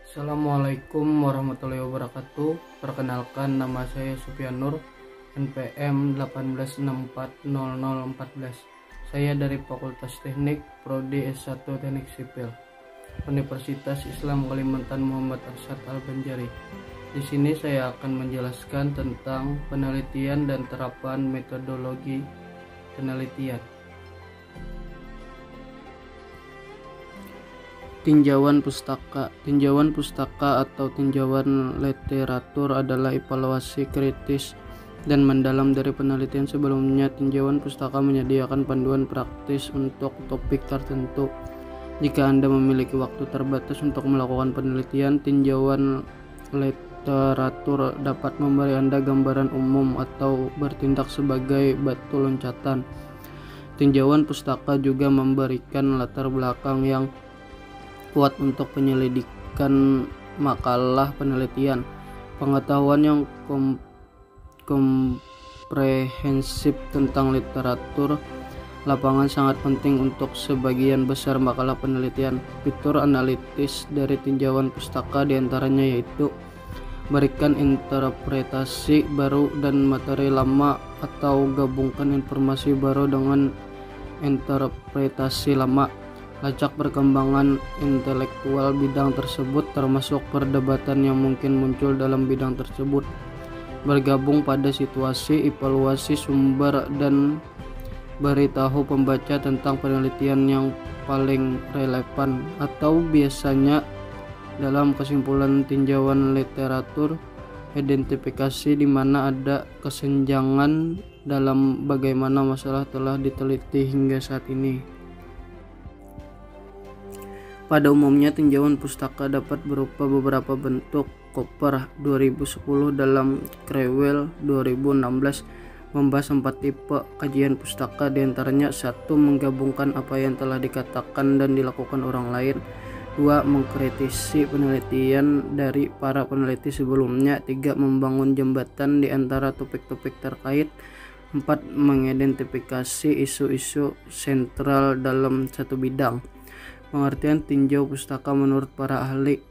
Assalamualaikum warahmatullahi wabarakatuh. Perkenalkan, nama saya Supian Nur, NPM 18640014. Saya dari Fakultas Teknik, Prodi S1 Teknik Sipil, Universitas Islam Kalimantan Muhammad Arsyad Al-Banjari. Di sini saya akan menjelaskan tentang penelitian dan terapan metodologi penelitian. Tinjauan pustaka. Tinjauan pustaka atau tinjauan literatur adalah evaluasi kritis dan mendalam dari penelitian sebelumnya. Tinjauan pustaka menyediakan panduan praktis untuk topik tertentu. Jika Anda memiliki waktu terbatas untuk melakukan penelitian, tinjauan literatur dapat memberi Anda gambaran umum atau bertindak sebagai batu loncatan. Tinjauan pustaka juga memberikan latar belakang yang kuat untuk penyelidikan makalah penelitian. Pengetahuan yang komprehensif tentang literatur lapangan sangat penting untuk sebagian besar makalah penelitian. Fitur analitis dari tinjauan pustaka diantaranya yaitu berikan interpretasi baru dan materi lama atau gabungkan informasi baru dengan interpretasi lama. Lacak perkembangan intelektual bidang tersebut termasuk perdebatan yang mungkin muncul dalam bidang tersebut. Bergabung pada situasi, evaluasi sumber, dan beritahu pembaca tentang penelitian yang paling relevan. Atau biasanya dalam kesimpulan tinjauan literatur, identifikasi di mana ada kesenjangan dalam bagaimana masalah telah diteliti hingga saat ini. Pada umumnya, tinjauan pustaka dapat berupa beberapa bentuk. Koper 2010 dalam Crewell 2016 membahas 4 tipe kajian pustaka, diantaranya 1. Menggabungkan apa yang telah dikatakan dan dilakukan orang lain. 2. Mengkritisi penelitian dari para peneliti sebelumnya. 3. Membangun jembatan di antara topik-topik terkait. 4. Mengidentifikasi isu-isu sentral dalam satu bidang. Pengertian tinjau pustaka menurut para ahli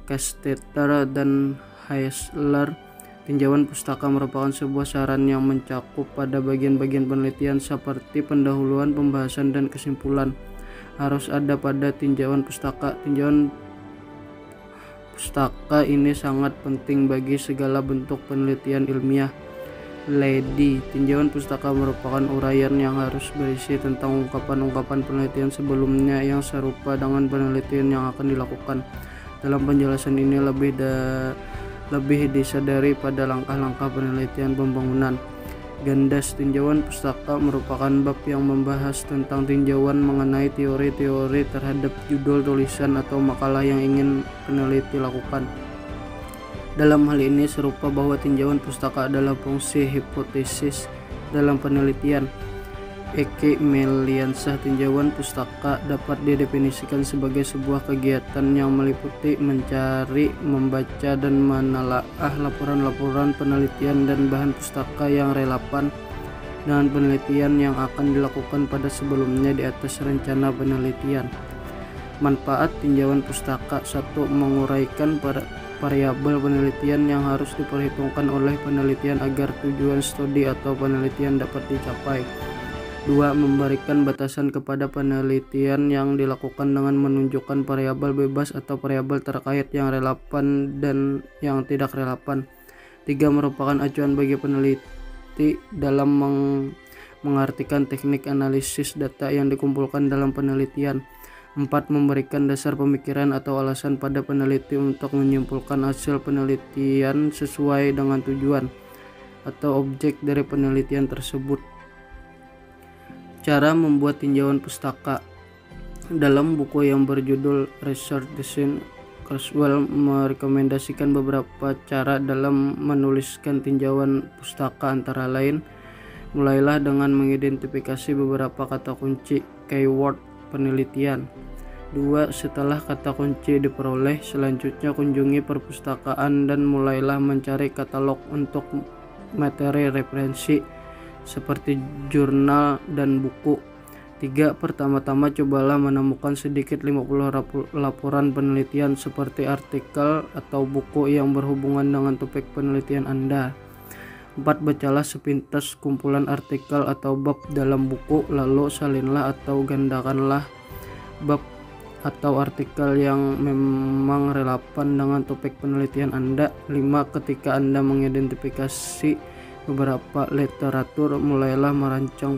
Castetter dan Heisler. Tinjauan pustaka merupakan sebuah saran yang mencakup pada bagian-bagian penelitian seperti pendahuluan, pembahasan, dan kesimpulan. Harus ada pada tinjauan pustaka. Tinjauan pustaka ini sangat penting bagi segala bentuk penelitian ilmiah. Lady, tinjauan pustaka merupakan uraian yang harus berisi tentang ungkapan-ungkapan penelitian sebelumnya yang serupa dengan penelitian yang akan dilakukan. Dalam penjelasan ini lebih disadari pada langkah-langkah penelitian pembangunan. Gandas, tinjauan pustaka merupakan bab yang membahas tentang tinjauan mengenai teori-teori terhadap judul tulisan atau makalah yang ingin peneliti lakukan. Dalam hal ini serupa bahwa tinjauan pustaka adalah fungsi hipotesis dalam penelitian. Eke Meliansah, tinjauan pustaka dapat didefinisikan sebagai sebuah kegiatan yang meliputi mencari, membaca, dan menelaah laporan-laporan penelitian dan bahan pustaka yang relevan dengan penelitian yang akan dilakukan pada sebelumnya di atas rencana penelitian. Manfaat tinjauan pustaka: 1. Menguraikan variabel penelitian yang harus diperhitungkan oleh penelitian agar tujuan studi atau penelitian dapat dicapai. 2. Memberikan batasan kepada penelitian yang dilakukan dengan menunjukkan variabel bebas atau variabel terkait yang relevan dan yang tidak relevan. 3. Merupakan acuan bagi peneliti dalam mengartikan teknik analisis data yang dikumpulkan dalam penelitian. 4. Memberikan dasar pemikiran atau alasan pada peneliti untuk menyimpulkan hasil penelitian sesuai dengan tujuan atau objek dari penelitian tersebut. Cara membuat tinjauan pustaka. Dalam buku yang berjudul Research Design, Crewell merekomendasikan beberapa cara dalam menuliskan tinjauan pustaka, antara lain: mulailah dengan mengidentifikasi beberapa kata kunci keyword penelitian. 2. Setelah kata kunci diperoleh, selanjutnya kunjungi perpustakaan dan mulailah mencari katalog untuk materi referensi seperti jurnal dan buku. 3. Pertama-tama cobalah menemukan sedikit 50 laporan penelitian seperti artikel atau buku yang berhubungan dengan topik penelitian Anda. 4. Bacalah sepintas kumpulan artikel atau bab dalam buku, lalu salinlah atau gandakanlah bab atau artikel yang memang relevan dengan topik penelitian Anda. 5. Ketika Anda mengidentifikasi beberapa literatur, mulailah merancang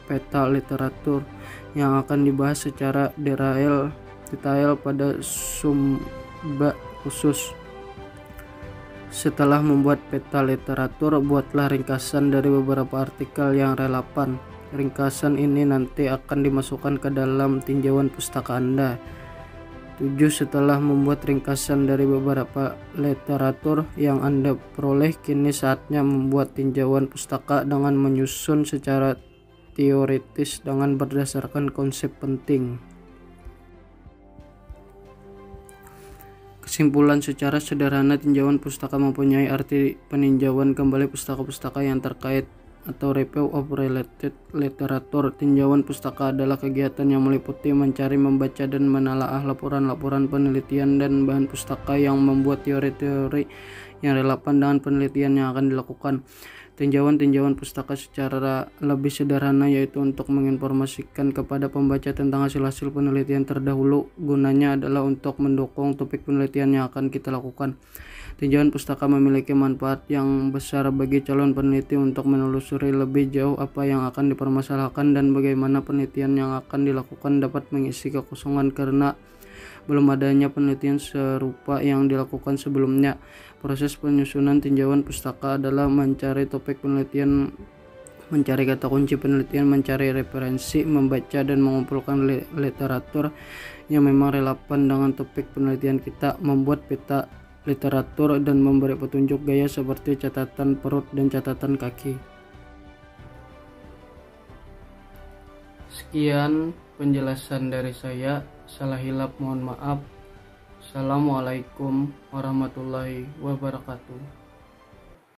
peta literatur yang akan dibahas secara detail pada sumber khusus. Setelah membuat peta literatur, buatlah ringkasan dari beberapa artikel yang relevan. Ringkasan ini nanti akan dimasukkan ke dalam tinjauan pustaka Anda. 7. Setelah membuat ringkasan dari beberapa literatur yang Anda peroleh, kini saatnya membuat tinjauan pustaka dengan menyusun secara teoritis dengan berdasarkan konsep penting. Kesimpulan secara sederhana, tinjauan pustaka mempunyai arti peninjauan kembali pustaka-pustaka yang terkait atau review of related literature. Tinjauan pustaka adalah kegiatan yang meliputi mencari, membaca, dan menelaah laporan-laporan penelitian dan bahan pustaka yang membuat teori-teori yang relevan dengan penelitian yang akan dilakukan. Tinjauan pustaka secara lebih sederhana yaitu untuk menginformasikan kepada pembaca tentang hasil-hasil penelitian terdahulu. Gunanya adalah untuk mendukung topik penelitian yang akan kita lakukan. Tinjauan pustaka memiliki manfaat yang besar bagi calon peneliti untuk menelusuri lebih jauh apa yang akan dipermasalahkan dan bagaimana penelitian yang akan dilakukan dapat mengisi kekosongan karena belum adanya penelitian serupa yang dilakukan sebelumnya. Proses penyusunan tinjauan pustaka adalah mencari topik penelitian, mencari kata kunci penelitian, mencari referensi, membaca dan mengumpulkan literatur yang memang relevan dengan topik penelitian kita, membuat peta literatur, dan memberi petunjuk gaya seperti catatan perut dan catatan kaki. Sekian penjelasan dari saya. Salah hilap mohon maaf. Assalamualaikum warahmatullahi wabarakatuh.